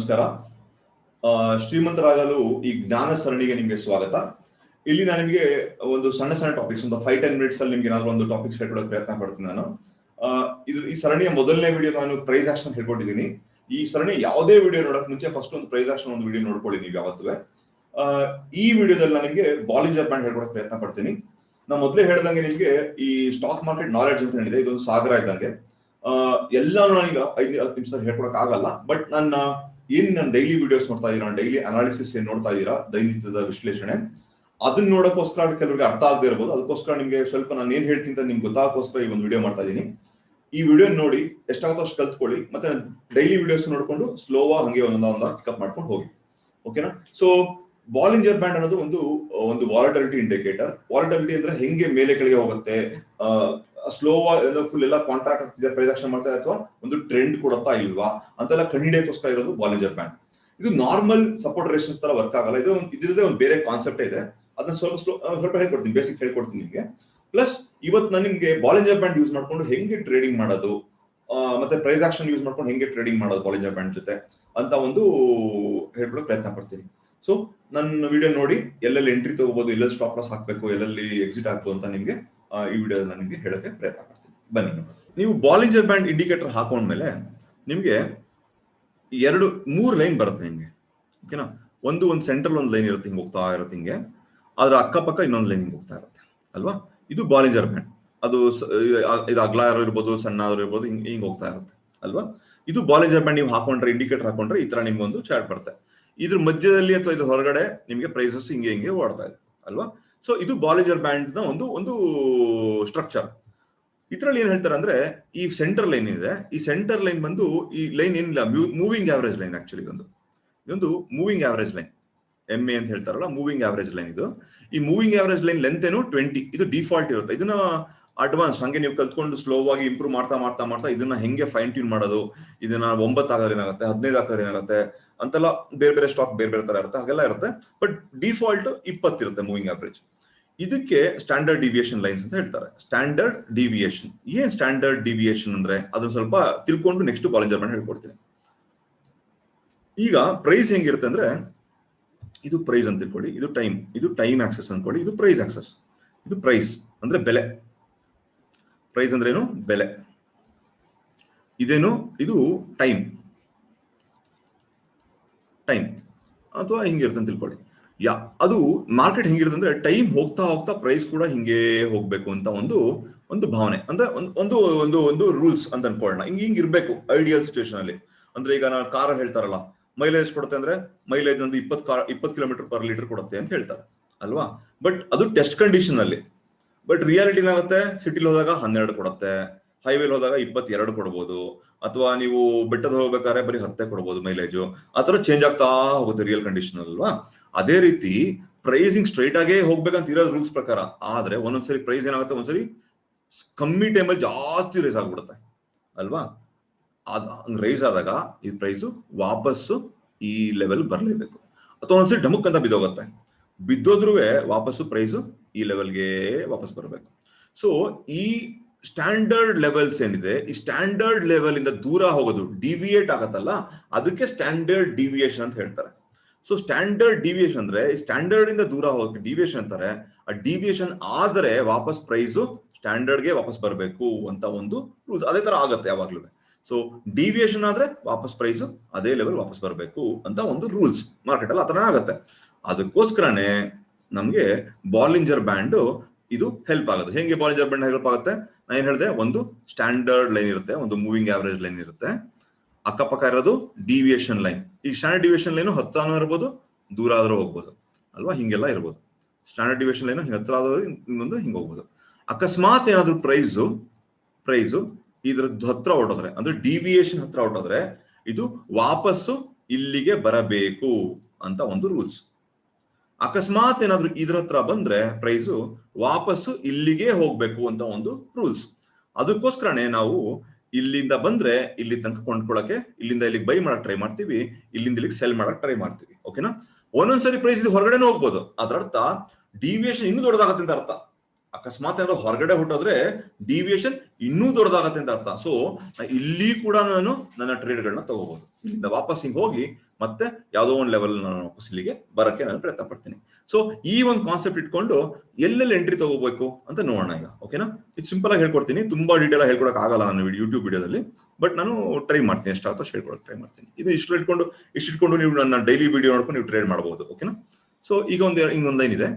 ನಮಸ್ಕಾರ. ಶ್ರೀಮಂತರಾಗಲು ಈ ಜ್ಞಾನ ಸರಣಿಗೆ ನಿಮಗೆ ಸ್ವಾಗತ. ಇಲ್ಲಿ ನಾನು ನಿಮಗೆ ಒಂದು ಸಣ್ಣ ಟಾಪಿಕ್ಸ್, ಒಂದು 5-10 ಮಿನಿಟ್ಸ್ ಅಲ್ಲಿ ನಿಮ್ಗೆ ಏನಾದ್ರು ಒಂದು ಟಾಪಿಕ್ಸ್ ಹೇಳ್ಕೊಡೋಕೆ ಪ್ರಯತ್ನ ಪಡ್ತೀನಿ ನಾನು. ಈ ಸರಣಿಯ ಮೊದಲನೇ ವಿಡಿಯೋ ನಾನು ಪ್ರೈಸ್ ಆಕ್ಷನ್ ಹೇಳ್ಕೊಟ್ಟಿದ್ದೀನಿ. ಈ ಸರಣಿ ಯಾವುದೇ ವಿಡಿಯೋ ನೋಡಕ್ ಮುಂಚೆ ಫಸ್ಟ್ ಒಂದು ಪ್ರೈಸ್ ಆಕ್ಷನ್ ಒಂದು ವಿಡಿಯೋ ನೋಡ್ಕೊಳ್ಳಿ ನೀವು ಯಾವತ್ತೂ. ಈ ವಿಡಿಯೋದಲ್ಲಿ ನಾನು ನಿಮಗೆ ಬಾಲಿಂಜರ್ ಬ್ಯಾಂಡ್ ಹೇಳ್ಕೊಡೋಕೆ ಪ್ರಯತ್ನ ಪಡ್ತೀನಿ. ನಾನು ಮೊದಲೇ ಹೇಳ್ದಂಗೆ ನಿಮಗೆ ಈ ಸ್ಟಾಕ್ ಮಾರ್ಕೆಟ್ ನಾಲೆಡ್ಜ್ ಅಂತ ಹೇಳಿದೆ, ಇದೊಂದು ಸಾಗರ ಇದ್ದಂಗೆ. ಎಲ್ಲಾನು ನಾನೀಗ 5-10 ನಿಮಿಷದಲ್ಲಿ ಹೇಳ್ಕೊಡಕ್ ಆಗಲ್ಲ. ಬಟ್ ನನ್ನ ಡೈಲಿ ವಿಡಿಯೋಸ್ ನೋಡ್ತಾ ಇದೀರಾ, ಡೈಲಿ ಅನಾಲಿಸಿಸ್ ಏನ್ ನೋಡ್ತಾ ಇದೀರಾ, ದೈನಿತ್ಯದ ವಿಶ್ಲೇಷಣೆ, ಅದನ್ನ ನೋಡೋಕ್ಕೋಸ್ಕರ ಕೆಲವರಿಗೆ ಅರ್ಥ ಆಗದೆ ಇರಬಹುದು. ಅದಕ್ಕೋಸ್ಕರ ನಿಮ್ಗೆ ಸ್ವಲ್ಪ ನಾನು ಏನ್ ಹೇಳ್ತೀನಿ ಅಂತ ನಿಮ್ಗೆ ಗೊತ್ತಾಗೋಸ್ಕರ ಈ ಒಂದು ವಿಡಿಯೋ ಮಾಡ್ತಾ ಇದೀನಿ. ಈ ವಿಡಿಯೋ ನೋಡಿ ಎಷ್ಟಾಗುತ್ತೋ ಅಷ್ಟು ಕಲ್ತ್ಕೊಳ್ಳಿ. ಮತ್ತೆ ಡೈಲಿ ವಿಡಿಯೋಸ್ ನೋಡ್ಕೊಂಡು ಸ್ಲೋವಾ ಹಂಗೆ ಒಂದೊಂದ ಪಿಕಪ್ ಮಾಡ್ಕೊಂಡು ಹೋಗಿ. ಓಕೆನಾ? ಸೊ ಬಾಲಿಂಜರ್ ಬ್ಯಾಂಡ್ ಅನ್ನೋದು ಒಂದು ವಾಲಟಿಲಿಟಿ ಇಂಡಿಕೇಟರ್. ವಾಲಟಿಲಿಟಿ ಅಂದ್ರೆ ಹೆಂಗೆ ಮೇಲೆ ಕೆಳಗೆ ಹೋಗುತ್ತೆ, ಸ್ಲೋ ಫುಲ್ ಎಲ್ಲ ಕಾಂಟ್ರಾಕ್ಟ್ ಆಗ್ತಿದೆ, ಪ್ರೈಸ್ ಆಕ್ಷನ್ ಮಾಡ್ತಾ ಅಥವಾ ಒಂದು ಟ್ರೆಂಡ್ ಕೊಡುತ್ತಾ ಇಲ್ವಾ ಅಂತೆಲ್ಲ ಕಂಡುಹಿಡಿಯೋಕ್ಕೋಸ್ಕರ ಇರೋದು ಬಾಲಿಂಜರ್ ಬ್ಯಾಂಡ್. ಇದು ನಾರ್ಮಲ್ ಸಪೋರ್ಟ್ ರೇಷನ್ಸ್ ತರ ವರ್ಕ್ ಆಗಲ್ಲ. ಇದ್ರದೇ ಒಂದು ಬೇರೆ ಕಾನ್ಸೆಪ್ಟ್ ಇದೆ. ಅದನ್ನ ಸ್ವಲ್ಪ ಹೇಳ್ಕೊಡ್ತೀನಿ, ಬೇಸಿಕ್ ಹೇಳ್ಕೊಡ್ತೀನಿ ನಿಮ್ಗೆ. ಪ್ಲಸ್ ಇವತ್ತು ನಾನು ನಿಮ್ಗೆ ಬಾಲಿಂಜರ್ ಬ್ಯಾಂಡ್ ಯೂಸ್ ಮಾಡ್ಕೊಂಡು ಹೆಂಗೆ ಟ್ರೇಡಿಂಗ್ ಮಾಡೋದು, ಮತ್ತೆ ಪ್ರೈಸ್ ಆಕ್ಷನ್ ಯೂಸ್ ಮಾಡ್ಕೊಂಡು ಹೆಂಗೆ ಟ್ರೇಡಿಂಗ್ ಮಾಡೋದು ಬಾಲಿಂಜರ್ ಬ್ಯಾಂಡ್ ಜೊತೆ ಅಂತ ಒಂದು ಹೇಳ್ಕೊಳಕ್ ಪ್ರಯತ್ನ ಪಡ್ತೀನಿ. ಸೊ ನನ್ನ ವಿಡಿಯೋ ನೋಡಿ ಎಲ್ಲೆಲ್ಲಿ ಎಂಟ್ರಿ ತಗೋಬಹುದು, ಎಲ್ಲೆಲ್ಲಿ ಸ್ಟಾಪ್ ಲಾಸ್ ಹಾಕ್ಬೇಕು, ಎಲ್ಲೆಲ್ಲಿ ಎಕ್ಸಿಟ್ ಆಗ್ಬೋದು ಅಂತ ನಿಮ್ಗೆ ಈ ವಿಡಿಯೋ ನಿಮ್ಗೆ ಹೇಳಕ್ಕೆ ಪ್ರಯತ್ನ ಪಡ್ತೀನಿ. ಬನ್ನಿ. ನೀವು ಬಾಲಿಂಜರ್ ಬ್ಯಾಂಡ್ ಇಂಡಿಕೇಟರ್ ಹಾಕೊಂಡ್ಮೇಲೆ ನಿಮ್ಗೆ 3 ಲೈನ್ ಬರುತ್ತೆ ನಿಮ್ಗೆ. ಓಕೆನಾ? ಒಂದು ಸೆಂಟ್ರಲ್ ಒಂದು ಲೈನ್ ಇರುತ್ತೆ, ಹಿಂಗೆ ಹೋಗ್ತಾ ಇರುತ್ತೆ ಹಿಂಗೆ. ಅದ್ರ ಅಕ್ಕಪಕ್ಕ ಇನ್ನೊಂದು ಲೈನ್ ಹಿಂಗೆ ಹೋಗ್ತಾ ಇರುತ್ತೆ ಅಲ್ವಾ? ಇದು ಬಾಲಿಂಜರ್ ಬ್ಯಾಂಡ್. ಇದು ಅಗ್ಲ ಇರ್ಬೋದು, ಸಣ್ಣ ಇರ್ಬೋದು, ಹಿಂಗೆ ಹೋಗ್ತಾ ಇರುತ್ತೆ ಅಲ್ವಾ? ಇದು ಬಾಲಿಂಜರ್ ಬ್ಯಾಂಡ್ ನೀವು ಹಾಕೊಂಡ್ರೆ, ಇಂಡಿಕೇಟರ್ ಹಾಕೊಂಡ್ರೆ ಈ ತರ ನಿಮ್ಗೊಂದು ಚಾರ್ಟ್ ಬರುತ್ತೆ. ಇದ್ರ ಮಧ್ಯದಲ್ಲಿ ಅಥವಾ ಇದ್ರ ಹೊರಗಡೆ ನಿಮ್ಗೆ ಪ್ರೈಸಸ್ ಹಿಂಗೆ ಓಡ್ತಾ ಇದೆ ಅಲ್ವಾ? ಸೊ ಇದು ಬಾಲಿಂಜರ್ ಬ್ಯಾಂಡ್ ನ ಒಂದು ಸ್ಟ್ರಕ್ಚರ್. ಇದ್ರಲ್ಲಿ ಏನ್ ಹೇಳ್ತಾರೆ ಅಂದ್ರೆ, ಈ ಸೆಂಟರ್ ಲೈನ್ ಇದೆ, ಈ ಸೆಂಟರ್ ಲೈನ್ ಬಂದು ಈ ಲೈನ್ ಏನಿಲ್ಲ, ಮೂವಿಂಗ್ ಆವರೇಜ್ ಲೈನ್. ಆಕ್ಚುಲಿ ಇದೊಂದು ಮೂವಿಂಗ್ ಆವರೇಜ್ ಲೈನ್, MA ಅಂತ ಹೇಳ್ತಾರಲ್ಲ, ಮೂವಿಂಗ್ ಆವರೇಜ್ ಲೈನ್ ಇದು. ಈ ಮೂವಿಂಗ್ ಆವರೇಜ್ ಲೈನ್ ಲೆಂತ್ ಏನು 20. ಇದು ಡಿಫಾಲ್ಟ್ ಇರುತ್ತೆ. ಇದನ್ನ ಅಡ್ವಾನ್ಸ್ ಹಂಗೆ ನೀವು ಕಲ್ತ್ಕೊಂಡು ಸ್ಲೋ ಆಗಿ ಇಂಪ್ರೂವ್ ಮಾಡ್ತಾ ಇದನ್ನ ಹೆಂಗೆ ಫೈನ್ ಟ್ಯೂನ್ ಮಾಡೋದು, ಇದನ್ನ 9 ಆಗೋದ್ರೆ ಏನಾಗುತ್ತೆ, 15 ಆಗೋದ್ರೆ ಏನಾಗುತ್ತೆ ಅಂತೆಲ್ಲ ಬೇರೆ ಸ್ಟಾಕ್ ಬೇರೆ ತರ ಇರುತ್ತೆ, ಹಾಗೆಲ್ಲ ಇರುತ್ತೆ. ಬಟ್ ಡಿಫಾಲ್ಟ್ 20 ಇರುತ್ತೆ ಮೂವಿಂಗ್ ಆವರೇಜ್. ಇದಕ್ಕೆ ಸ್ಟ್ಯಾಂಡರ್ಡ್ ಡಿವಿಯೇಷನ್ ಲೈನ್ಸ್ ಅಂತ ಹೇಳ್ತಾರೆ. ಸ್ಟ್ಯಾಂಡರ್ಡ್ ಡಿವಿಯೇಷನ್ ಏನ್ ಸ್ಟ್ಯಾಂಡರ್ಡ್ ಡಿವಿಯೇಷನ್ ಅಂದ್ರೆ ಅದನ್ನ ಸ್ವಲ್ಪ ತಿಳ್ಕೊಂಡು ನೆಕ್ಸ್ಟ್ ಬಾಲಿಂಜರ್ ಬ್ಯಾಂಡ್ ಹೇಳ್ಕೊಡ್ತೀನಿ. ಈಗ ಪ್ರೈಸ್ ಹೆಂಗಿರುತ್ತೆ ಅಂದ್ರೆ, ಇದು ಪ್ರೈಸ್ ಅಂತ ತಿಳ್ಕೊಳ್ಳಿ, ಇದು ಟೈಮ್ ಆಕ್ಸೆಸ್ ಅನ್ಕೊಳ್ಳಿ, ಇದು ಪ್ರೈಸ್ ಆಕ್ಸೆಸ್. ಇದು ಪ್ರೈಸ್ ಅಂದ್ರೆ ಬೆಲೆ. ಪ್ರೈಸ್ ಅಂದ್ರೆ ಏನು? ಬೆಲೆ. ಇದು ಟೈಮ್ ಅಥವಾ ಹಿಂಗಿರುತ್ತೆ ಅಂತ ತಿಳ್ಕೊಳ್ಳಿ. ಅದು ಮಾರ್ಕೆಟ್ ಹೆಂಗಿರುತ್ತೆ ಅಂದ್ರೆ, ಟೈಮ್ ಹೋಗ್ತಾ ಪ್ರೈಸ್ ಕೂಡ ಹಿಂಗೆ ಹೋಗ್ಬೇಕು ಅಂತ ಒಂದು ಭಾವನೆ, ಅಂದ್ರೆ ಒಂದು ರೂಲ್ಸ್ ಅಂತ ಅನ್ಕೊಳ್ಳೋಣ. ಹಿಂಗ್ ಇರ್ಬೇಕು ಐಡಿಯಲ್ ಸಿಚುವೇಶನ್ ಅಲ್ಲಿ. ಅಂದ್ರೆ ಈಗ ನಾನು ಕಾರ್ ಹೇಳ್ತಾರಲ್ಲ, ಮೈಲೇಜ್ ಕೊಡುತ್ತೆ ಅಂದ್ರೆ ಮೈಲೇಜ್ ಒಂದು 20 ಕಿಲೋಮೀಟರ್ ಪರ್ ಲೀಟರ್ ಕೊಡುತ್ತೆ ಅಂತ ಹೇಳ್ತಾರೆ ಅಲ್ವಾ? ಬಟ್ ಅದು ಟೆಸ್ಟ್ ಕಂಡೀಷನ್ ಅಲ್ಲಿ. ಬಟ್ ರಿಯಾಲಿಟಿ ಏನಾಗುತ್ತೆ, ಸಿಟಿಲಿ ಹೋದಾಗ 12 ಕೊಡುತ್ತೆ, ಹೈವೇಲಿ ಹೋದಾಗ 22 ಕೊಡ್ಬೋದು, ಅಥವಾ ನೀವು ಬೆಟ್ಟದ ಹೋಗ್ಬೇಕಾದ್ರೆ ಬರೀ 10 ಕೊಡ್ಬೋದು ಮೈಲೇಜು. ಆ ತರ ಚೇಂಜ್ ಆಗ್ತಾ ಹೋಗುತ್ತೆ ರಿಯಲ್ ಕಂಡೀಷನ್ ಅಲ್ವಾ? ಅದೇ ರೀತಿ ಪ್ರೈಸಿಂಗ್ ಸ್ಟ್ರೈಟ್ ಆಗೇ ಹೋಗ್ಬೇಕಂತ ಇರೋದು ರೂಲ್ಸ್ ಪ್ರಕಾರ. ಆದ್ರೆ ಒಂದೊಂದ್ಸರಿ ಪ್ರೈಸ್ ಏನಾಗುತ್ತೆ, ಒಂದ್ಸರಿ ಕಮ್ಮಿ ಟೈಮಲ್ಲಿ ಜಾಸ್ತಿ ರೈಸ್ ಆಗ್ಬಿಡುತ್ತೆ ಅಲ್ವಾ? ರೈಸ್ ಆದಾಗ ಈ ಪ್ರೈಸು ವಾಪಸ್ಸು ಈ ಲೆವೆಲ್ ಬರ್ಲೇಬೇಕು, ಅಥವಾ ಒಂದ್ಸರಿ ಡಮಕ್ ಅಂತ ಬಿದ್ದೋಗುತ್ತೆ. ಬಿದ್ದೋದ್ರೂ ವಾಪಸ್ಸು ಪ್ರೈಸು ಈ ಲೆವೆಲ್ಗೆ ವಾಪಸ್ ಬರಬೇಕು. ಸೊ ಈ ಸ್ಟ್ಯಾಂಡರ್ಡ್ ಲೆವೆಲ್ಸ್ ಏನಿದೆ, ಈ ಸ್ಟ್ಯಾಂಡರ್ಡ್ ಲೆವೆಲ್ ಇಂದ ದೂರ ಹೋಗೋದು, ಡಿವಿಯೇಟ್ ಆಗತ್ತಲ್ಲ, ಅದಕ್ಕೆ ಸ್ಟ್ಯಾಂಡರ್ಡ್ ಡಿವಿಯೇಷನ್ ಅಂತ ಹೇಳ್ತಾರೆ. ಸೊ ಸ್ಟ್ಯಾಂಡರ್ಡ್ ಡಿವಿಯೇಷನ್ ಅಂದ್ರೆ ಈ ಸ್ಟ್ಯಾಂಡರ್ಡ್ ಇಂದ ದೂರ ಹೋಗೋಕೆ ಡಿವಿಯೇಷನ್ ಅಂತಾರೆ. ಆ ಡಿವಿಯೇಷನ್ ಆದ್ರೆ ವಾಪಸ್ ಪ್ರೈಸು ಸ್ಟ್ಯಾಂಡರ್ಡ್ಗೆ ವಾಪಸ್ ಬರಬೇಕು ಅಂತ ಒಂದು ರೂಲ್ಸ್. ಅದೇ ತರ ಆಗತ್ತೆ ಯಾವಾಗ್ಲೂ. ಸೊ ಡಿವಿಯೇಷನ್ ಆದ್ರೆ ವಾಪಸ್ ಪ್ರೈಸು ಅದೇ ಲೆವೆಲ್ ವಾಪಸ್ ಬರಬೇಕು ಅಂತ ಒಂದು ರೂಲ್ಸ್ ಮಾರ್ಕೆಟ್ ಅಲ್ಲಿ ಆತರ ಆಗತ್ತೆ. ಅದಕ್ಕೋಸ್ಕರನೇ ನಮ್ಗೆ ಬಾಲಿಂಜರ್ ಬ್ಯಾಂಡ್ ಇದು ಹೆಲ್ಪ್ ಆಗುತ್ತೆ. ಹೆಂಗೆ ಬಾಲಿಂಜರ್ ಬ್ಯಾಂಡ್ ಹೆಲ್ಪ್ ಆಗುತ್ತೆ? ನಾನು ಏನ್ ಹೇಳಿದೆ, ಒಂದು ಸ್ಟ್ಯಾಂಡರ್ಡ್ ಲೈನ್ ಇರುತ್ತೆ, ಒಂದು ಮೂವಿಂಗ್ ಆವರೇಜ್ ಲೈನ್ ಇರುತ್ತೆ, ಅಕ್ಕಪಕ್ಕ ಇರೋದು ಡಿವಿಯೇಷನ್ ಲೈನ್. ಈ ಸ್ಟ್ಯಾಂಡರ್ಡ್ ಡಿವಿಯೇಷನ್ ಲೈನ್ ಹತ್ತಾನು ಇರ್ಬೋದು, ದೂರ ಆದ್ರೂ ಹೋಗ್ಬೋದು ಅಲ್ವಾ? ಹಿಂಗೆಲ್ಲ ಇರ್ಬೋದು. ಸ್ಟ್ಯಾಂಡರ್ಡ್ ಡಿವಿಯೇಷನ್ ಲೈನ್ ಹತ್ರ ಆದ್ರೂ ಇನ್ನೊಂದು ಹಿಂಗೆ ಹೋಗ್ಬೋದು. ಅಕಸ್ಮಾತ್ ಏನಾದ್ರು ಪ್ರೈಸು ಇದ್ರದ್ದು ಹತ್ರ ಹೊರಟೋದ್ರೆ, ಅಂದ್ರೆ ಡಿವಿಯೇಷನ್ ಹತ್ರ ಹೊರಟೋದ್ರೆ ಇದು ವಾಪಸ್ಸು ಇಲ್ಲಿಗೆ ಬರಬೇಕು ಅಂತ ಒಂದು ರೂಲ್ಸ್. ಅಕಸ್ಮಾತ್ ಏನಾದ್ರು ಇದ್ರ ಹತ್ರ ಬಂದ್ರೆ ಪ್ರೈಸು ವಾಪಸ್ಸು ಇಲ್ಲಿಗೆ ಹೋಗ್ಬೇಕು ಅಂತ ಒಂದು ರೂಲ್ಸ್. ಅದಕ್ಕೋಸ್ಕರನೇ ನಾವು ಇಲ್ಲಿಂದ ಬಂದ್ರೆ ಇಲ್ಲಿ ತನಕ ಕೊಂಡ್ಕೊಳಕ್ಕೆ, ಇಲ್ಲಿಂದ ಇಲ್ಲಿಗೆ ಬೈ ಮಾಡಕ್ ಟ್ರೈ ಮಾಡ್ತೀವಿ, ಇಲ್ಲಿಂದ ಇಲ್ಲಿಗೆ ಸೆಲ್ ಮಾಡಕ್ ಟ್ರೈ ಮಾಡ್ತೀವಿ. ಓಕೆನಾ? ಒಂದೊಂದ್ಸರಿ ಪ್ರೈಸ್ ಇದು ಹೊರಗಡೆನೂ ಹೋಗ್ಬೋದು. ಅದ್ರ ಅರ್ಥ ಡಿವಿಯೇಷನ್ ಇನ್ನೂ ದೊಡ್ಡದಾಗತ್ತೆ ಅಂತ ಅರ್ಥ. ಅಕಸ್ಮಾತ್ ಏನಾದ್ರು ಹೊರಗಡೆ ಹೊಟ್ಟೋದ್ರೆ ಡಿವಿಯೇಷನ್ ಇನ್ನೂ ದೊಡ್ಡದಾಗತ್ತೆ ಅಂತ ಅರ್ಥ. ಸೊ ಇಲ್ಲಿ ಕೂಡ ನಾನು ನನ್ನ ಟ್ರೇಡ್ಗಳನ್ನ ತಗೋಬಹುದು. ಇಲ್ಲಿಂದ ವಾಪಸ್ ಹಿಂಗ್ ಹೋಗಿ ಮತ್ತೆ ಯಾವುದೋ ಒಂದು ಲೆವೆಲ್ ನಾನು ವಾಪಸ್ ಇಲ್ಲಿಗೆ ಬರಕ್ಕೆ ನಾನು ಪ್ರಯತ್ನ ಪಡ್ತೀನಿ. ಸೊ ಈ ಒಂದು ಕಾನ್ಸೆಪ್ಟ್ ಇಟ್ಕೊಂಡು ಎಲ್ಲೆಲ್ಲಿ ಎಂಟ್ರಿ ತಗೋಬೇಕು ಅಂತ ನೋಡೋಣ ಈಗ. ಓಕೆನಾ? ಇದು ಸಿಂಪಲ್ ಆಗಿ ಹೇಳ್ಕೊಡ್ತೀನಿ, ತುಂಬಾ ಡೀಟೇಲ್ ಆಗಿ ಹೇಳ್ಕೊಡಕ್ ಆಗಲ್ಲ ನಾನು ಯೂಟ್ಯೂಬ್ ವಿಡಿಯೋದಲ್ಲಿ, ಬಟ್ ನಾನು ಟ್ರೈ ಮಾಡ್ತೀನಿ, ಎಷ್ಟಾಗುತ್ತೋ ಹೇಳ್ಕೊಡಕ್ ಟ್ರೈ ಮಾಡ್ತೀನಿ. ಇದು ಇಷ್ಟಿಟ್ಕೊಂಡು ನೀವು ನನ್ನ ಡೈಲಿ ವಿಡಿಯೋ ನೋಡ್ಕೊಂಡು ನೀವು ಟ್ರೇಡ್ ಮಾಡಬಹುದು. ಓಕೆನಾ? ಸೊ ಈಗ ಇನ್ನೊಂದೇನಿದೆ,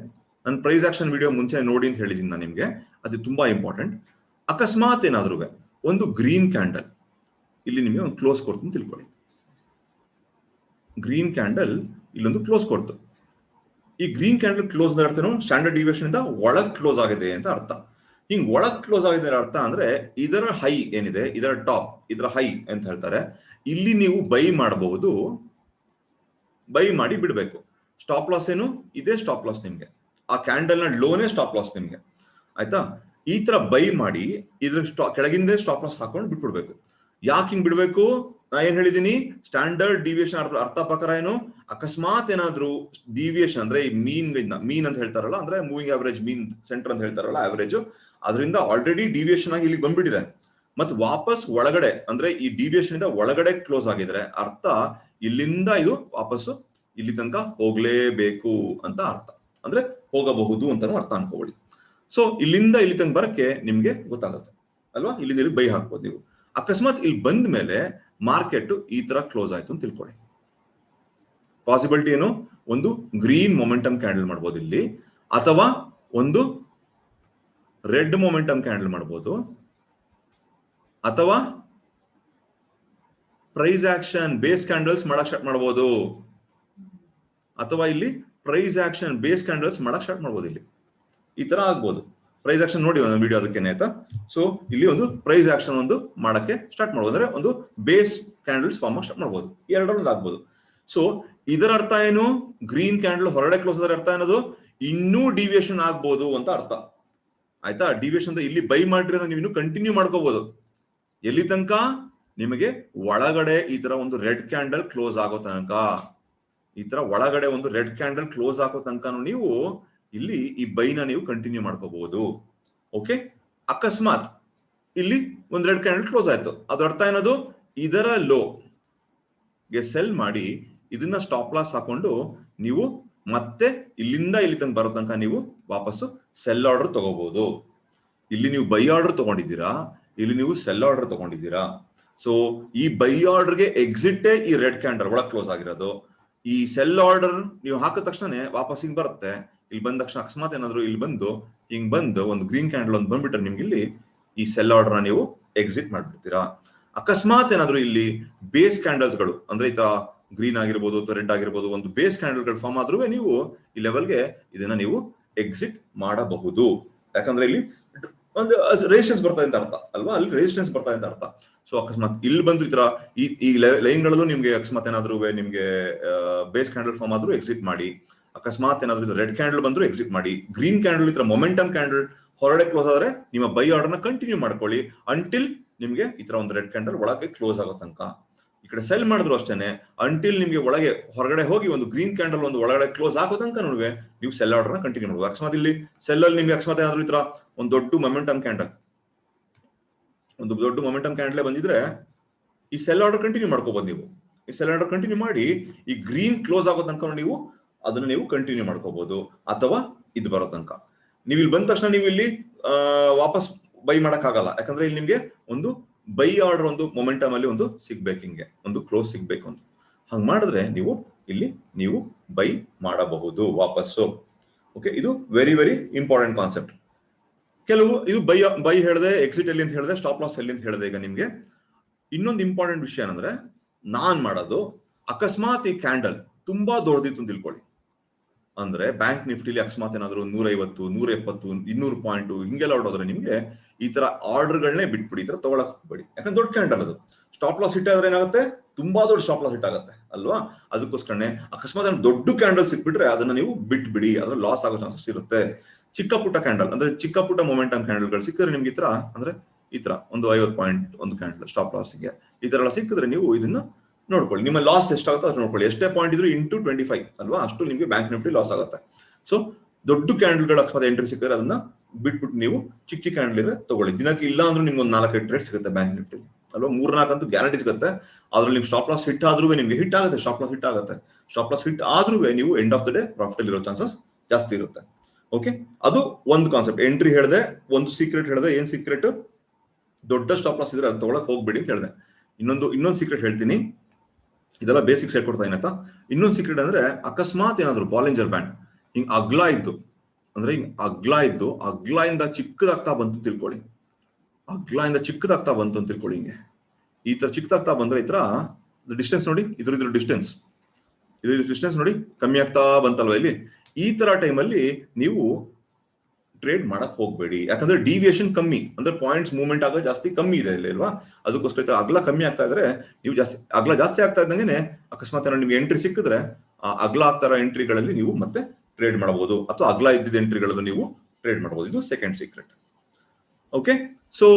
ನನ್ನ ಪ್ರೈಸ್ ಆಕ್ಷನ್ ವಿಡಿಯೋ ಮುಂಚೆ ನೋಡಿ ಅಂತ ಹೇಳಿದ್ದೀನಿ ನಾನು ನಿಮ್ಗೆ, ಅದು ತುಂಬಾ ಇಂಪಾರ್ಟೆಂಟ್. ಅಕಸ್ಮಾತ್ ಏನಾದ್ರೂ ಒಂದು ಗ್ರೀನ್ ಕ್ಯಾಂಡಲ್ ಇಲ್ಲಿ ನಿಮಗೆ ಒಂದು ಕ್ಲೋಸ್ ಕೊಡ್ತೀನಿ ತಿಳ್ಕೊಳ್ಳಿ. ಗ್ರೀನ್ ಕ್ಯಾಂಡಲ್ ಇಲ್ಲೊಂದು ಕ್ಲೋಸ್ ಕೊಡ್ತು. ಈ ಗ್ರೀನ್ ಕ್ಯಾಂಡಲ್ ಕ್ಲೋಸ್ ಅರ್ಥ ಸ್ಟ್ಯಾಂಡರ್ಡ್ ಡಿವಿಯೇಷನ್ ಇಂದ ಒಳಗ್ ಕ್ಲೋಸ್ ಆಗಿದೆ ಅಂತ ಅರ್ಥ. ಹಿಂಗ್ ಒಳಗ್ ಕ್ಲೋಸ್ ಆಗಿದೆ ಅರ್ಥ ಅಂದ್ರೆ ಇದರ ಹೈ ಏನಿದೆ, ಇದರ ಟಾಪ್, ಇದರ ಹೈ ಅಂತ ಹೇಳ್ತಾರೆ. ಇಲ್ಲಿ ನೀವು ಬೈ ಮಾಡಬಹುದು, ಬೈ ಮಾಡಿ ಬಿಡ್ಬೇಕು. ಸ್ಟಾಪ್ ಲಾಸ್ ಏನು ಇದೇ ಸ್ಟಾಪ್ ಲಾಸ್ ನಿಮ್ಗೆ, ಆ ಕ್ಯಾಂಡಲ್ ನ ಲೋನೇ ಸ್ಟಾಪ್ ಲಾಸ್ ನಿಮ್ಗೆ. ಆಯ್ತಾ? ಈ ತರ ಬೈ ಮಾಡಿ ಇದ್ರ ಕೆಳಗಿಂದೇ ಸ್ಟಾಪ್ ಲಾಸ್ ಹಾಕೊಂಡು ಬಿಟ್ಬಿಡ್ಬೇಕು. ಯಾಕೆ ಹಿಂಗ್ ಬಿಡ್ಬೇಕು? ನಾ ಏನ್ ಹೇಳಿದೀನಿ, ಸ್ಟ್ಯಾಂಡರ್ಡ್ ಡಿವಿಯೇಷನ್ ಅರ್ಥ ಪ್ರಕಾರ ಏನು, ಅಕಸ್ಮಾತ್ ಏನಾದ್ರೂ ಡಿವಿಯೇಷನ್ ಅಂದ್ರೆ ಈ ಮೀನ್ ಅಂತ ಹೇಳ್ತಾರಲ್ಲ, ಅಂದ್ರೆ ಮೂವಿಂಗ್ ಆವರೇಜ್ ಮೀನ್ ಸೆಂಟರ್ ಅಂತ ಹೇಳ್ತಾರಲ್ಲ, ಆವರೇಜ್, ಅದರಿಂದ ಆಲ್ರೆಡಿ ಡಿವಿಯೇಷನ್ ಆಗಿ ಇಲ್ಲಿ ಬಂದ್ಬಿಟ್ಟಿದೆ. ಮತ್ ವಾಪಸ್ ಒಳಗಡೆ ಅಂದ್ರೆ ಈ ಡಿವಿಯೇಷನ್ ಇಂದ ಒಳಗಡೆ ಕ್ಲೋಸ್ ಆಗಿದ್ರೆ ಅರ್ಥ ಇಲ್ಲಿಂದ ಇದು ವಾಪಸ್ ಇಲ್ಲಿ ತನಕ ಹೋಗ್ಲೇಬೇಕು ಅಂತ ಅರ್ಥ, ಅಂದ್ರೆ ಹೋಗಬಹುದು ಅಂತಾನು ಅರ್ಥ ಅನ್ಕೋಬೇಡಿ. ಸೊ ಇಲ್ಲಿಂದ ಇಲ್ಲಿ ತನಕ ಬರಕ್ಕೆ ನಿಮ್ಗೆ ಗೊತ್ತಾಗುತ್ತೆ ಅಲ್ವಾ, ಇಲ್ಲಿಂದ ಇಲ್ಲಿ ಬೈ ಹಾಕ್ಬೋದು ನೀವು. ಅಕಸ್ಮಾತ್ ಇಲ್ಲಿ ಬಂದ ಮೇಲೆ ಮಾರ್ಕೆಟ್ ಈ ತರ ಕ್ಲೋಸ್ ಆಯ್ತು ಅಂತ ತಿಳ್ಕೊಳ್ಳಿ. ಪಾಸಿಬಿಲಿಟಿ ಏನು, ಒಂದು ಗ್ರೀನ್ ಮೊಮೆಂಟಮ್ ಕ್ಯಾಂಡಲ್ ಮಾಡ್ಬೋದು ಇಲ್ಲಿ, ಅಥವಾ ಒಂದು ರೆಡ್ ಮೊಮೆಂಟಮ್ ಕ್ಯಾಂಡಲ್ ಮಾಡ್ಬೋದು, ಅಥವಾ ಪ್ರೈಸ್ ಆಕ್ಷನ್ ಬೇಸ್ ಕ್ಯಾಂಡಲ್ಸ್ ಮಾಡಕ್ ಸ್ಟಾರ್ಟ್ ಮಾಡ್ಬೋದು, ಅಥವಾ ಇಲ್ಲಿ ಪ್ರೈಸ್ ಆಕ್ಷನ್ ಬೇಸ್ ಕ್ಯಾಂಡಲ್ಸ್ ಮಾಡಕ್ ಸ್ಟಾರ್ಟ್ ಮಾಡ್ಬೋದು. ಇಲ್ಲಿ ಈ ತರ ಆಗ್ಬೋದು. ಪ್ರೈಸ್ ಆಕ್ಷನ್ ನೋಡಿ ಒಂದು ವಿಡಿಯೋ ಅದಕ್ಕೇನೆ, ಆಯ್ತಾ? ಸೊ ಇಲ್ಲಿ ಒಂದು ಪ್ರೈಸ್ ಆಕ್ಷನ್ ಒಂದು ಮಾಡಕ್ಕೆ ಸ್ಟಾರ್ಟ್ ಮಾಡ್ಬೋದು, ಅಂದ್ರೆ ಒಂದು ಬೇಸ್ ಕ್ಯಾಂಡಲ್ಸ್ ಫಾರ್ಮ್ ಸ್ಟಾರ್ಟ್ ಮಾಡ್ಬೋದು. ಎರಡರೊಂದು ಆಗ್ಬೋದು. ಸೊ ಇದರ ಅರ್ಥ ಏನು, ಗ್ರೀನ್ ಕ್ಯಾಂಡಲ್ ಹೊರಗಡೆ ಕ್ಲೋಸ್ ಆದ್ರೆ ಅರ್ಥ ಏನದು, ಇನ್ನೂ ಡಿವಿಯೇಷನ್ ಆಗ್ಬೋದು ಅಂತ ಅರ್ಥ. ಆಯ್ತಾ? ಡಿವಿಯೇಷನ್ ಇಲ್ಲಿ ಬೈ ಮಾಡಿದ್ರೆ ನೀವು ಇನ್ನೂ ಕಂಟಿನ್ಯೂ ಮಾಡ್ಕೋಬಹುದು. ಎಲ್ಲಿ ತನಕ? ನಿಮಗೆ ಒಳಗಡೆ ಈ ತರ ಒಂದು ರೆಡ್ ಕ್ಯಾಂಡಲ್ ಕ್ಲೋಸ್ ಆಗೋ ತನಕ, ಈ ತರ ಒಳಗಡೆ ಒಂದು ರೆಡ್ ಕ್ಯಾಂಡಲ್ ಕ್ಲೋಸ್ ಆಗೋ ತನಕ ನೀವು ಇಲ್ಲಿ ಈ ಬೈನ ನೀವು ಕಂಟಿನ್ಯೂ ಮಾಡ್ಕೋಬಹುದು. ಓಕೆ? ಅಕಸ್ಮಾತ್ ಇಲ್ಲಿ ಒಂದು ರೆಡ್ ಕ್ಯಾಂಡಲ್ ಕ್ಲೋಸ್ ಆಯ್ತು, ಅದ್ರ ಅರ್ಥ ಏನದು, ಇದರ ಲೋ ಗೆ ಸೆಲ್ ಮಾಡಿ ಇದನ್ನ ಸ್ಟಾಪ್ ಲಾಸ್ ಹಾಕೊಂಡು ನೀವು ಮತ್ತೆ ಇಲ್ಲಿಂದ ಇಲ್ಲಿ ತನಕ ಬರೋ ತನಕ ನೀವು ವಾಪಸ್ಸು ಸೆಲ್ ಆರ್ಡರ್ ತಗೋಬಹುದು. ಇಲ್ಲಿ ನೀವು ಬೈ ಆರ್ಡರ್ ತಗೊಂಡಿದ್ದೀರಾ, ಇಲ್ಲಿ ನೀವು ಸೆಲ್ ಆರ್ಡರ್ ತಗೊಂಡಿದ್ದೀರಾ. ಸೊ ಈ ಬೈ ಆರ್ಡರ್ಗೆ ಎಕ್ಸಿಟ್ ಈ ರೆಡ್ ಕ್ಯಾಂಡಲ್ ಒಳಗೆ ಕ್ಲೋಸ್ ಆಗಿರೋದು. ಈ ಸೆಲ್ ಆರ್ಡರ್ ನೀವು ಹಾಕಿದ ತಕ್ಷಣ ವಾಪಸ್ ಹಿಂಗ್ ಬರುತ್ತೆ. ಇಲ್ಲಿ ಬಂದ ತಕ್ಷಣ ಅಕಸ್ಮಾತ್ ಏನಾದ್ರು ಇಲ್ಲಿ ಬಂದು ಹಿಂಗ್ ಬಂದು ಒಂದು ಗ್ರೀನ್ ಕ್ಯಾಂಡಲ್ ಒಂದು ಬಂದ್ಬಿಟ್ರೆ ನಿಮ್ಗೆ ಇಲ್ಲಿ ಈ ಸೆಲ್ ಆರ್ಡರ್ ನೀವು ಎಕ್ಸಿಟ್ ಮಾಡ್ಬಿಡ್ತೀರಾ. ಅಕಸ್ಮಾತ್ ಏನಾದ್ರು ಇಲ್ಲಿ ಬೇಸ್ ಕ್ಯಾಂಡಲ್ಸ್ ಗಳು ಅಂದ್ರೆ ಈ ತರ ಗ್ರೀನ್ ಆಗಿರ್ಬೋದು ಅಥವಾ ರೆಡ್ ಆಗಿರ್ಬೋದು, ಒಂದು ಬೇಸ್ ಕ್ಯಾಂಡಲ್ ಗಳು ಫಾರ್ಮ್ ಆದ್ರೂ ನೀವು ಈ ಲೆವೆಲ್ಗೆ ಇದನ್ನ ನೀವು ಎಕ್ಸಿಟ್ ಮಾಡಬಹುದು. ಯಾಕಂದ್ರೆ ಇಲ್ಲಿ ಒಂದು ರೆಸಿಸ್ಟೆನ್ಸ್ ಬರ್ತಾ ಅಂತ ಅರ್ಥ ಅಲ್ವಾ, ಅಲ್ಲಿ ರೆಸಿಸ್ಟೆನ್ಸ್ ಬರ್ತಾ ಅಂತ ಅರ್ಥ. ಸೊ ಅಕಸ್ಮಾತ್ ಇಲ್ಲಿ ಬಂದು ಈ ತರ ಈ ಲೈನ್ ಗಳಲ್ಲೂ ನಿಮ್ಗೆ ಅಕಸ್ಮಾತ್ ಏನಾದ್ರು ನಿಮ್ಗೆ ಬೇಸ್ ಕ್ಯಾಂಡಲ್ ಫಾರ್ಮ್ ಆದ್ರೂ ಎಕ್ಸಿಟ್ ಮಾಡಿ. ಅಕಸ್ಮಾತ್ ಏನಾದ್ರು ರೆಡ್ ಕ್ಯಾಂಡಲ್ ಬಂದ್ರು ಎಕ್ಸಿಟ್ ಮಾಡಿ. ಗ್ರೀನ್ ಕ್ಯಾಂಡಲ್ ಈ ತರ ಮೊಮೆಂಟಮ್ ಕ್ಯಾಂಡಲ್ ಹೊರಗಡೆ ಕ್ಲೋಸ್ ಆದ್ರೆ ನಿಮ್ಮ ಬೈ ಆರ್ಡರ್ ನ ಕಂಟಿನ್ಯೂ ಮಾಡ್ಕೊಳ್ಳಿ ಅಂಟಿಲ್ ನಿಮ್ಗೆ ಈ ತರ ಒಂದು ರೆಡ್ ಕ್ಯಾಂಡಲ್ ಒಳಗೆ ಕ್ಲೋಸ್ ಆಗೋ ತನಕ. ಈ ಕಡೆ ಸೆಲ್ ಮಾಡಿದ್ರು ಅಷ್ಟೇನೆ, ಅಂಟಿಲ್ ನಿಮ್ಗೆ ಒಳಗೆ ಹೊರಗಡೆ ಹೋಗಿ ಒಂದು ಗ್ರೀನ್ ಕ್ಯಾಂಡಲ್ ಒಂದು ಒಳಗಡೆ ಕ್ಲೋಸ್ ಆಗೋ ತನಕ ನೋಡುವೆ ನೀವು ಸೆಲ್ ಆರ್ಡರ್ ನ ಕಂಟಿನ್ಯೂ ಮಾಡ್ಬೋದು. ಅಕಸ್ಮಾತ್ ಇಲ್ಲಿ ಸೆಲ್ ಅಲ್ಲಿ ನಿಮ್ಗೆ ಅಕಸ್ಮಾತ್ ಏನಾದ್ರು ಈ ತರ ಒಂದು ದೊಡ್ಡ ಮೊಮೆಂಟಮ್ ಕ್ಯಾಂಡಲ್ ಬಂದಿದ್ರೆ ಈ ಸೆಲ್ ಆರ್ಡರ್ ಕಂಟಿನ್ಯೂ ಮಾಡ್ಕೋಬಹುದು. ನೀವು ಈ ಸೆಲ್ ಆರ್ಡರ್ ಕಂಟಿನ್ಯೂ ಮಾಡಿ ಈ ಗ್ರೀನ್ ಕ್ಲೋಸ್ ಆಗೋ ತನಕ ನೀವು ಅದನ್ನ ನೀವು ಕಂಟಿನ್ಯೂ ಮಾಡ್ಕೋಬಹುದು, ಅಥವಾ ಇದು ಬರೋ ತನಕ. ನೀವು ಇಲ್ಲಿ ಬಂದ ತಕ್ಷಣ ನೀವು ಇಲ್ಲಿ ವಾಪಸ್ ಬೈ ಮಾಡಕ್ ಆಗಲ್ಲ, ಯಾಕಂದ್ರೆ ಇಲ್ಲಿ ನಿಮ್ಗೆ ಒಂದು ಬೈ ಆರ್ಡರ್ ಒಂದು ಮೊಮೆಂಟಮ್ ಅಲ್ಲಿ ಒಂದು ಸಿಗ್ಬೇಕು, ಹಿಂಗೆ ಒಂದು ಕ್ಲೋಸ್ ಸಿಗ್ಬೇಕು. ಒಂದು ಹಂಗ್ ಮಾಡಿದ್ರೆ ನೀವು ಬೈ ಮಾಡಬಹುದು ವಾಪಸ್ಸು. ಓಕೆ, ಇದು ವೆರಿ ವೆರಿ ಇಂಪಾರ್ಟೆಂಟ್ ಕಾನ್ಸೆಪ್ಟ್. ಕೆಲವು ಇದು ಬೈ ಹೇಳಿದೆ, ಎಕ್ಸಿಟ್ ಎಲ್ಲಿ ಅಂತ ಹೇಳಿದೆ, ಸ್ಟಾಪ್ ಲಾಸ್ ಎಲ್ಲಿ ಅಂತ ಹೇಳಿದೆ. ಈಗ ನಿಮ್ಗೆ ಇನ್ನೊಂದು ಇಂಪಾರ್ಟೆಂಟ್ ವಿಷಯ ಏನಂದ್ರೆ, ನಾನ್ ಮಾಡೋದು ಅಕಸ್ಮಾತ್ ಈ ಕ್ಯಾಂಡಲ್ ತುಂಬಾ ದೊಡ್ಡದಿತ್ತು ಅಂತ ತಿಳ್ಕೊಳ್ಳಿ. ಅಂದ್ರೆ ಬ್ಯಾಂಕ್ ನಿಫ್ಟಿಲಿ ಅಕಸ್ಮಾತ್ ಏನಾದ್ರು 150, 170, 200 ಪಾಯಿಂಟ್ ಹಿಂಗೆಲ್ಲ ಹೊಡೋದ್ರೆ ನಿಮ್ಗೆ ಈ ತರ ಆರ್ಡರ್ಗಳನ್ನೇ ಬಿಟ್ಬಿಡಿ, ಈ ತರ ತಗೊಳಕ್ ಹೋಗ್ಬೇಡಿ. ಯಾಕಂದ್ರೆ ದೊಡ್ಡ ಕ್ಯಾಂಡಲ್ ಅದು. ಸ್ಟಾಪ್ ಲಾಸ್ ಹಿಟ್ ಆದ್ರೆ ಏನಾಗುತ್ತೆ, ತುಂಬಾ ದೊಡ್ಡ ಸ್ಟಾಪ್ ಲಾಸ್ ಹಿಟ್ ಆಗುತ್ತೆ ಅಲ್ವಾ. ಅದಕ್ಕೋಸ್ಕರನೇ ಅಕಸ್ಮಾತ್ ದೊಡ್ಡ ಕ್ಯಾಂಡಲ್ ಸಿಕ್ಬಿಟ್ರೆ ಅದನ್ನ ನೀವು ಬಿಟ್ಬಿಡಿ, ಅದ್ರ ಲಾಸ್ ಆಗೋ ಚಾನ್ಸಸ್ ಇರುತ್ತೆ. ಚಿಕ್ಕ ಪುಟ್ಟ ಕ್ಯಾಂಡಲ್ ಅಂದ್ರೆ ಚಿಕ್ಕ ಪುಟ್ಟ ಮೊಮೆಂಟಮ್ ಕ್ಯಾಂಡಲ್ಗಳು ಸಿಕ್ಕಿದ್ರೆ ನಿಮ್ಗೆ ಈ ತರ ಅಂದ್ರೆ ಈ ತರ ಒಂದು 50 ಪಾಯಿಂಟ್ ಒಂದು ಕ್ಯಾಂಡಲ್ ಸ್ಟಾಪ್ ಲಾಸ್ಗೆ ಈ ತರ ಎಲ್ಲ ಸಿಕ್ಕಿದ್ರೆ ನೀವು ಇದನ್ನ ನೋಡ್ಕೊಳ್ಳಿ. ನಿಮ್ಮ ಲಾಸ್ ಎಷ್ಟಾಗುತ್ತೋ ಅದು ನೋಡ್ಕೊಳ್ಳಿ. ಎಷ್ಟೇ ಪಾಯಿಂಟ್ ಇದ್ರು ಇಂಟು 25 ಅಲ್ವಾ, ಅಷ್ಟು ನಿಮ್ಗೆ ಬ್ಯಾಂಕ್ ನಿಫ್ಟಿ ಲಾಸ್ ಆಗುತ್ತೆ. ಸೊ ದೊಡ್ಡ ಕ್ಯಾಂಡಲ್ಗಳು ಅಕಸ್ಮಾತ್ ಎಂಟ್ರಿ ಸಿಕ್ಕಿದ್ರೆ ಅದನ್ನ ಬಿಟ್ಬಿಟ್ಟು ನೀವು ಚಿಕ್ಕ ಕ್ಯಾಂಡಲ್ ಇದ್ರೆ ತಗೊಳ್ಳಿ. ದಿನಕ್ಕೆ ಇಲ್ಲ ಅಂದ್ರೆ ನಿಮ್ಗೆ ಒಂದು 4-5 ಟ್ರೇಡ್ ಸಿಗುತ್ತೆ ಬ್ಯಾಂಕ್ ನಿಫ್ಟಿ ಅಲ್ವಾ? 3-4 ಅಂತೂ ಗ್ಯಾರಂಟಿ ಸಿಗುತ್ತೆ. ಅದ್ರಲ್ಲಿ ನಿಮ್ ಸ್ಟಾಪ್ ಲಾಸ್ ಹಿಟ್ ಆದ್ರೂ ನಿಮ್ಗೆ ಹಿಟ್ ಆಗುತ್ತೆ, ಸ್ಟಾಪ್ ಲಾಸ್ ಹಿಟ್ ಆಗುತ್ತೆ. ಸ್ಟಾಪ್ ಲಾಸ್ ಹಿಟ್ ಆದ್ರೂ ನೀವು end of the day profit ಅಲ್ಲಿ ಇರೋ ಚಾನ್ಸಸ್ ಜಾಸ್ತಿ ಇರುತ್ತೆ. ಓಕೆ, ಅದು ಒಂದು ಕಾನ್ಸೆಪ್ಟ್. ಎಂಟ್ರಿ ಹೇಳಿದೆ, ಒಂದು ಸೀಕ್ರೆಟ್ ಹೇಳಿದೆ. ಏನ್ ಸೀಕ್ರೆಟ್? ದೊಡ್ಡ ಸ್ಟಾಪ್ ಲಾಸ್ ಇದ್ರೆ ಅದು ತಗೊಳಕ್ ಹೋಗ್ಬೇಡಿ ಅಂತ ಹೇಳಿದೆ. ಇನ್ನೊಂದು ಸೀಕ್ರೆಟ್ ಹೇಳ್ತೀನಿ. ಇದೆಲ್ಲ ಬೇಸಿಕ್ಸ್ ಹೇಳ್ಕೊಡ್ತಾ ಇನತ್ತ. ಇನ್ನೊಂದು ಸೀಕ್ರೆಟ್ ಅಂದ್ರೆ, ಅಕಸ್ಮಾತ್ ಏನಾದ್ರು ಬಾಲಿಂಜರ್ ಬ್ಯಾಂಡ್ ಹಿಂಗ್ ಅಗ್ಲ ಇದ್ದು, ಅಂದ್ರೆ ಹಿಂಗ್ ಅಗ್ಲಾಯಿಂದ ಚಿಕ್ಕದಾಗ್ತಾ ಬಂತು ತಿಳ್ಕೊಳ್ಳಿ. ಅಗ್ಲಾಯಿಂದ ಚಿಕ್ಕದಾಗ್ತಾ ಬಂತು ಅಂತ ತಿಳ್ಕೊಳ್ಳಿ. ಹಿಂಗೆ ಈ ತರ ಚಿಕ್ಕದಾಗ್ತಾ ಬಂದ್ರೆ ಈ ತರ ಡಿಸ್ಟೆನ್ಸ್ ನೋಡಿ, ಇದ್ರ ಡಿಸ್ಟೆನ್ಸ್ ನೋಡಿ ಕಮ್ಮಿ ಆಗ್ತಾ ಬಂತಲ್ವಾ ಇಲ್ಲಿ. ಈ ತರ ಟೈಮಲ್ಲಿ ನೀವು ಟ್ರೇಡ್ ಮಾಡಕ್ ಹೋಗ್ಬೇಡಿ. ಯಾಕಂದ್ರೆ ಡಿವಿಯೇಷನ್ ಕಮ್ಮಿ, ಅಂದ್ರೆ ಪಾಯಿಂಟ್ಸ್ ಮೂವ್ಮೆಂಟ್ ಆಗೋ ಜಾಸ್ತಿ ಕಮ್ಮಿ ಇದೆ ಇಲ್ಲಿ ಅಲ್ವಾ. ಅದಕ್ಕೋಸ್ಕರ ಅಗ್ಲ ಕಮ್ಮಿ ಆಗ್ತಾ ಇದ್ರೆ ನೀವು ಅಗ್ಲ ಜಾಸ್ತಿ ಆಗ್ತಾ ಇದ್ದಂಗೆ ಅಕಸ್ಮಾತ್ ನಿಮ್ಗೆ ಎಂಟ್ರಿ ಸಿಕ್ಕಿದ್ರೆ ಆ ಅಗ್ಲ ಆಗ್ತಾರ ಎಂಟ್ರಿಗಳಲ್ಲಿ ನೀವು ಮತ್ತೆ ಟ್ರೇಡ್ ಮಾಡಬಹುದು, ಅಥವಾ ಅಗ್ಲ ಇದ್ದಿದ್ದ ಎಂಟ್ರಿಗಳನ್ನು ನೀವು ಟ್ರೇಡ್ ಮಾಡಬಹುದು. ಇದು second secret. Okay, so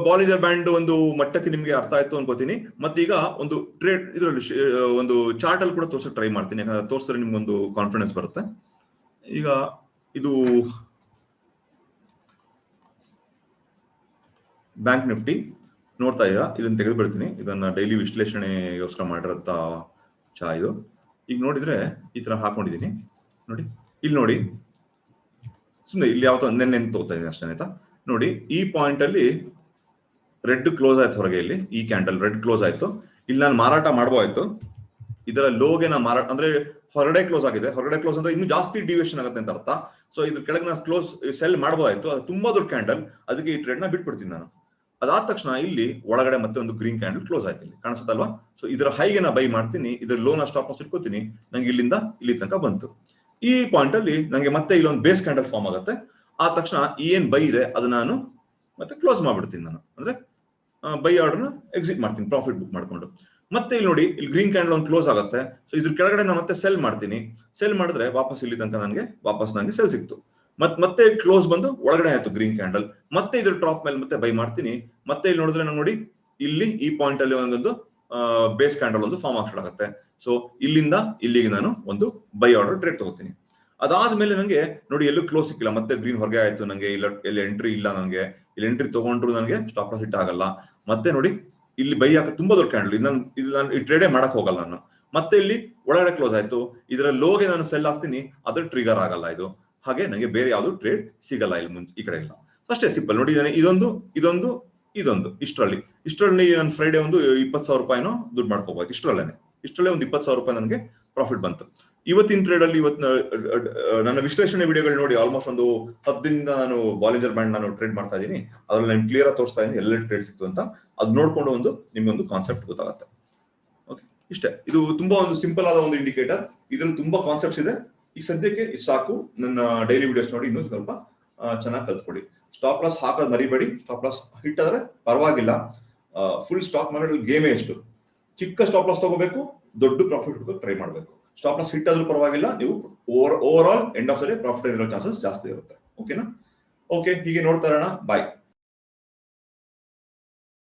Bollinger band ಒಂದು ಮಟ್ಟಕ್ಕೆ ನಿಮ್ಗೆ ಅರ್ಥ ಆಯ್ತು ಅನ್ಕೋತೀನಿ. ಮತ್ತೆ ಈಗ ಒಂದು ಟ್ರೇಡ್ ಇದರಲ್ಲಿ ಒಂದು ಚಾರ್ಟ್ ಅಲ್ಲಿ ಕೂಡ ತೋರ್ಸಕ್ ಟ್ರೈ ಮಾಡ್ತೀನಿ, ಯಾಕಂದ್ರೆ ತೋರಿಸಿದ್ರೆ ನಿಮ್ಗೊಂದು ಕಾನ್ಫಿಡೆನ್ಸ್ ಬರುತ್ತೆ. ಈಗ ಇದು ಬ್ಯಾಂಕ್ ನಿಫ್ಟಿ ನೋಡ್ತಾ ಇದ್ದೀರಾ, ಇದನ್ನ ತೆಗೆದು ಬಿಡ್ತೀನಿ. ಇದನ್ನ ಡೈಲಿ ವಿಶ್ಲೇಷಣೆಗೋಸ್ಕರ ಮಾಡಿರಂತ ಇದು. ಈಗ ನೋಡಿದ್ರೆ ಈ ತರ ಹಾಕೊಂಡಿದೀನಿ ನೋಡಿ. ಇಲ್ಲಿ ನೋಡಿ, ಸುಮ್ಮನೆ ಇಲ್ಲಿ ಯಾವತ್ತೋ ನೆನ್ನೆ ತಗೋತಾ ಇದೀನಿ ಅಷ್ಟೇ, ಆಯ್ತಾ? ನೋಡಿ, ಈ ಪಾಯಿಂಟ್ ಅಲ್ಲಿ ರೆಡ್ ಕ್ಲೋಸ್ ಆಯ್ತು ಹೊರಗೆ. ಇಲ್ಲಿ ಈ ಕ್ಯಾಂಡಲ್ ರೆಡ್ ಕ್ಲೋಸ್ ಆಯ್ತು. ಇಲ್ಲಿ ನಾನು ಮಾರಾಟ ಮಾಡಬಹುದಾಯ್ತು. ಇದರ ಲೋಗೆ ನಾ ಮಾರಾಟ ಅಂದ್ರೆ ಹೊರಗಡೆ ಕ್ಲೋಸ್ ಆಗಿದೆ. ಹೊರಗಡೆ ಕ್ಲೋಸ್ ಅಂದ್ರೆ ಇನ್ನೂ ಜಾಸ್ತಿ ಡಿವಿಯೇಷನ್ ಆಗುತ್ತೆ ಅಂತ ಅರ್ಥ. ಸೊ ಇದ್ರ ಕೆಳಗೆ ನಾನು ಕ್ಲೋಸ್ ಸೆಲ್ ಮಾಡಬಹುದಾಯ್ತು. ಅದು ತುಂಬಾ ದೊಡ್ಡ ಕ್ಯಾಂಡಲ್, ಅದಕ್ಕೆ ಈ ಟ್ರೇಡ್ ನ ಬಿಟ್ಬಿಡ್ತೀನಿ ನಾನು. ಅದಾದ ತಕ್ಷಣ ಇಲ್ಲಿ ಒಳಗಡೆ ಮತ್ತೆ ಒಂದು ಗ್ರೀನ್ ಕ್ಯಾಂಡಲ್ ಕ್ಲೋಸ್ ಆಯ್ತು, ಇಲ್ಲಿ ಕಾಣಿಸುತ್ತಲ್ವಾ? ಸೊ ಇದರ ಹೈಗೆ ನಾ ಬೈ ಮಾಡ್ತೀನಿ, ಇದರ ಲೋನ ಸ್ಟಾಪ್ ಲಾಸ್ ಇಟ್ಕೋತೀನಿ. ನಂಗೆ ಇಲ್ಲಿಂದ ಇಲ್ಲಿ ತನಕ ಬಂತು. ಈ ಪಾಯಿಂಟ್ ಅಲ್ಲಿ ನಂಗೆ ಮತ್ತೆ ಇಲ್ಲೊಂದು ಬೇಸ್ ಕ್ಯಾಂಡಲ್ ಫಾರ್ಮ್ ಆಗುತ್ತೆ. ಆ ತಕ್ಷಣ ಏನ್ ಬೈ ಇದೆ ಅದು ನಾನು ಮತ್ತೆ ಕ್ಲೋಸ್ ಮಾಡ್ಬಿಡ್ತೀನಿ. ನಾನು ಅಂದ್ರೆ ಬೈ ಆರ್ಡರ್ನ ಎಕ್ಸಿಟ್ ಮಾಡ್ತೀನಿ, ಪ್ರಾಫಿಟ್ ಬುಕ್ ಮಾಡ್ಕೊಂಡು. ಮತ್ತೆ ಇಲ್ಲಿ ನೋಡಿ, ಇಲ್ಲಿ ಗ್ರೀನ್ ಕ್ಯಾಂಡಲ್ ಒಂದು ಕ್ಲೋಸ್ ಆಗುತ್ತೆ. ಸೊ ಇದ್ರ ಕೆಳಗಡೆ ನಾನು ಮತ್ತೆ ಸೆಲ್ ಮಾಡ್ತೀನಿ. ಸೆಲ್ ಮಾಡಿದ್ರೆ ವಾಪಸ್ ಇಲ್ಲಿ ತನಕ ನಂಗೆ ಸೆಲ್ ಸಿಕ್ತು. ಮತ್ತೆ ಕ್ಲೋಸ್ ಬಂದು ಒಳಗಡೆ ಆಯ್ತು ಗ್ರೀನ್ ಕ್ಯಾಂಡಲ್. ಮತ್ತೆ ಇದ್ರ ಟಾಪ್ ಮೇಲೆ ಮತ್ತೆ ಬೈ ಮಾಡ್ತೀನಿ. ಮತ್ತೆ ಇಲ್ಲಿ ನೋಡಿದ್ರೆ ನಾನು ನೋಡಿ, ಇಲ್ಲಿ ಈ ಪಾಯಿಂಟ್ ಅಲ್ಲಿ ಒಂದು ಬೇಸ್ ಕ್ಯಾಂಡಲ್ ಒಂದು ಫಾರ್ಮ್ ಆಗುತ್ತೆ. ಸೊ ಇಲ್ಲಿಂದ ಇಲ್ಲಿಗೆ ನಾನು ಒಂದು ಬೈ ಆರ್ಡರ್ ಟ್ರೇಡ್ ತಗೋತೀನಿ. ಅದಾದ್ಮೇಲೆ ನಂಗೆ ನೋಡಿ ಎಲ್ಲೂ ಕ್ಲೋಸ್ ಸಿಕ್ಕಿಲ್ಲ, ಮತ್ತೆ ಗ್ರೀನ್ ಹೊರಗೆ ಆಯ್ತು. ನಂಗೆ ಇಲ್ಲಿ ಎಂಟ್ರಿ ಇಲ್ಲ, ನನಗೆ ಇಲ್ಲಿ ಎಂಟ್ರಿ ತಗೊಂಡ್ರು ನನಗೆ ಸ್ಟಾಪ್ ಲಾಸ್ ಹಿಟ್ ಆಗಲ್ಲ. ಮತ್ತೆ ನೋಡಿ ಇಲ್ಲಿ ಬೈ ಹಾಕ ತುಂಬಾ ದೊಡ್ಡ ಕ್ಯಾಂಡಲ್, ಇದು ನಾನು ಈ ಟ್ರೇಡೇ ಮಾಡಕ್ ಹೋಗಲ್ಲ ನಾನು. ಮತ್ತೆ ಇಲ್ಲಿ ಒಳಗಡೆ ಕ್ಲೋಸ್ ಆಯ್ತು. ಇದರ ಲೋಗೆ ನಾನು ಸೆಲ್ ಹಾಕ್ತೀನಿ, ಅದ್ರ ಟ್ರಿಗರ್ ಆಗಲ್ಲ ಇದು. ಹಾಗೆ ನನಗೆ ಬೇರೆ ಯಾವ್ದು ಟ್ರೇಡ್ ಸಿಗಲ್ಲ ಇಲ್ಲಿ ಈ ಕಡೆ ಇಲ್ಲ. ಅಷ್ಟೇ ಸಿಂಪಲ್. ನೋಡಿ, ಇದೊಂದು ಇಷ್ಟರಲ್ಲಿ ನಾನು ಫ್ರೈಡೆ ಒಂದು 20,000 ರೂಪಾಯಿನೋ ದುಡ್ಡು ಮಾಡ್ಕೋಬಹುದು. ಇಷ್ಟರಲ್ಲೇ ಒಂದು 20,000 ರೂಪಾಯಿ ನನಗೆ ಪ್ರಾಫಿಟ್ ಬಂತು. ಇವತ್ತಿನ ಟ್ರೇಡ್ ಅಲ್ಲಿ ನನ್ನ ವಿಶ್ಲೇಷಣೆ ವಿಡಿಯೋಗಳು ನೋಡಿ, ಆಲ್ಮೋಸ್ಟ್ ಒಂದು 10 ದಿನದಿಂದ ನಾನು ಬಾಲಿಂಜರ್ ಬ್ಯಾಂಡ್ ನಾನು ಟ್ರೇಡ್ ಮಾಡ್ತಾ ಇದ್ದೀನಿ. ಅದ್ರಲ್ಲಿ ನಾನು ಕ್ಲಿಯರ್ ಆಗಿ ತೋರಿಸ್ತಾ ಇದ್ದೀನಿ ಎಲ್ಲ ಟ್ರೇಡ್ ಸಿಕ್ತು ಅಂತ. ಅದು ನೋಡ್ಕೊಂಡು ನಿಮ್ಗೊಂದು ಕಾನ್ಸೆಪ್ಟ್ ಗೊತ್ತಾಗುತ್ತೆ. ಓಕೆ, ಇಷ್ಟೇ. ಇದು ತುಂಬಾ ಒಂದು ಸಿಂಪಲ್ ಆದ ಒಂದು ಇಂಡಿಕೇಟರ್. ಇದ್ರಲ್ಲಿ ತುಂಬಾ ಕಾನ್ಸೆಪ್ಟ್ಸ್ ಇದೆ. ಈಗ ಸದ್ಯಕ್ಕೆ ಇದು ಸಾಕು. ನನ್ನ ಡೈಲಿ ವಿಡಿಯೋಸ್ ನೋಡಿ ಇನ್ನೂ ಸ್ವಲ್ಪ ಚೆನ್ನಾಗಿ ಕಲ್ತ್ಕೊಳ್ಳಿ. ಸ್ಟಾಪ್ ಲಾಸ್ ಹಾಕೋದು ಮರಿಬೇಡಿ. ಸ್ಟಾಪ್ ಲಾಸ್ ಹಿಟ್ ಆದ್ರೆ ಪರವಾಗಿಲ್ಲ, ಫುಲ್ ಸ್ಟಾಕ್ ಮಾರ್ಕೆಟ್ ಗೇಮೇ ಎಷ್ಟು. ಚಿಕ್ಕ ಸ್ಟಾಪ್ ಲಾಸ್ ತಗೋಬೇಕು, ದೊಡ್ಡ ಪ್ರಾಫಿಟ್ ಹುಡುಕೋಕೆ ಟ್ರೈ ಮಾಡಬೇಕು. ಸ್ಟಾಪ್ ಲಾಸ್ ಹಿಟ್ ಆದ್ರೂ ಪರವಾಗಿಲ್ಲ, ನೀವು over all end of the day profit ಇರೋ ಚಾನ್ಸಸ್ ಜಾಸ್ತಿ ಇರುತ್ತೆ. ಓಕೆನಾ? ಓಕೆ, ಹೀಗೆ ನೋಡ್ತಾ ಇರೋಣ. ಬಾಯ್.